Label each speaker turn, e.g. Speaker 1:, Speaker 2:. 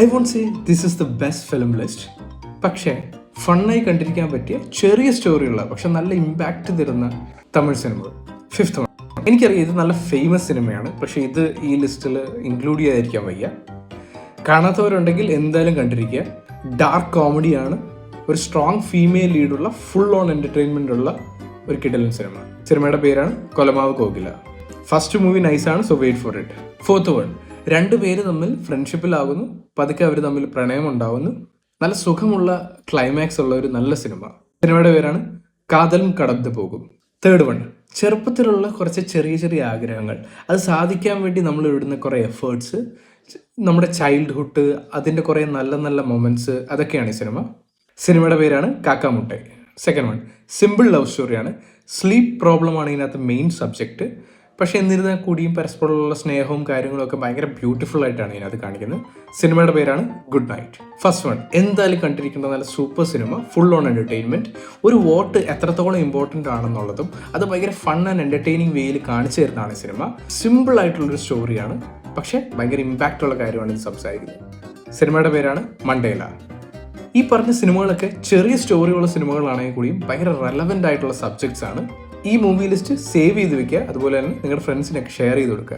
Speaker 1: I won't say this is the best film list. പക്ഷേ ഫണ്ണായി കണ്ടിരിക്കാൻ പറ്റിയ ചെറിയ സ്റ്റോറിയുള്ള പക്ഷെ നല്ല ഇമ്പാക്റ്റ് തരുന്ന തമിഴ് സിനിമ. Fifth one. എനിക്കറിയാം ഇത് നല്ല ഫേമസ് സിനിമയാണ്, പക്ഷേ ഇത് ഈ ലിസ്റ്റിൽ ഇൻക്ലൂഡ് ചെയ്യാതിരിക്കാൻ വയ്യ. കാണാത്തവരുണ്ടെങ്കിൽ എന്തായാലും കണ്ടിരിക്കുക. ഡാർക്ക് കോമഡിയാണ്, ഒരു സ്ട്രോങ് ഫീമെയിൽ ലീഡുള്ള ഫുൾ ഓൺ എൻ്റർടൈൻമെൻ്റ് ഉള്ള ഒരു കിടലൻ സിനിമ. സിനിമയുടെ പേരാണ് കൊലമാവ് കോകില. ഫസ്റ്റ് മൂവി നൈസാണ്, so wait for it. Fourth one. രണ്ട് പേര് തമ്മിൽ ഫ്രണ്ട്ഷിപ്പിലാകുന്നു, പതുക്കെ അവർ തമ്മിൽ പ്രണയം ഉണ്ടാവുന്നു. നല്ല സുഖമുള്ള ക്ലൈമാക്സ് ഉള്ള ഒരു നല്ല സിനിമ. സിനിമയുടെ പേരാണ് കാതലും കടന്നു പോകും. Third one. ചെറുപ്പത്തിലുള്ള കുറച്ച് ചെറിയ ചെറിയ ആഗ്രഹങ്ങൾ, അത് സാധിക്കാൻ വേണ്ടി നമ്മൾ ഇടുന്ന കുറേ എഫേർട്സ്, നമ്മുടെ ചൈൽഡ്ഹുഡ്, അതിൻ്റെ കുറേ നല്ല നല്ല മൊമെൻറ്റ്സ്, അതൊക്കെയാണ് ഈ സിനിമ. സിനിമയുടെ പേരാണ് Kaakkamuttai. Second one. Simple love സ്റ്റോറിയാണ്. സ്ലീപ്പ് പ്രോബ്ലമാണ് ഇതിനകത്ത് മെയിൻ സബ്ജക്റ്റ്. പക്ഷേ എന്നിരുന്നാൽ കൂടിയും പരസ്പരമുള്ള സ്നേഹവും കാര്യങ്ങളും ഒക്കെ ഭയങ്കര ബ്യൂട്ടിഫുൾ ആയിട്ടാണ് ഇതിനകത്ത് കാണിക്കുന്നത്. സിനിമയുടെ പേരാണ് ഗുഡ് നൈറ്റ്. ഫസ്റ്റ് വൺ എന്തായാലും കണ്ടിരിക്കേണ്ട നല്ല super cinema, full on entertainment. ഒരു വോട്ട് എത്രത്തോളം ഇമ്പോർട്ടൻ്റ് ആണെന്നുള്ളതും അത് ഭയങ്കര ഫൺ ആൻഡ് എൻ്റർടൈനിങ് വേയിൽ കാണിച്ചു തരുന്നതാണ് ഈ സിനിമ. സിമ്പിൾ ആയിട്ടുള്ളൊരു സ്റ്റോറിയാണ്, പക്ഷേ ഭയങ്കര ഇമ്പാക്റ്റ് ഉള്ള കാര്യമാണ് ഇത് സംസാരിക്കുന്നത്. സിനിമയുടെ പേരാണ് മണ്ടേല. ഈ പറഞ്ഞ സിനിമകളൊക്കെ ചെറിയ സ്റ്റോറിയുള്ള സിനിമകളാണെങ്കിൽ കൂടിയും ഭയങ്കര റെലവൻ്റ് ആയിട്ടുള്ള സബ്ജക്ട്സ് ആണ്. ഈ മൂവി ലിസ്റ്റ് സേവ് ചെയ്ത് വെക്കുക, അതുപോലെ തന്നെ നിങ്ങളുടെ ഫ്രണ്ട്സിനൊക്കെ ഷെയർ ചെയ്ത് കൊടുക്കുക.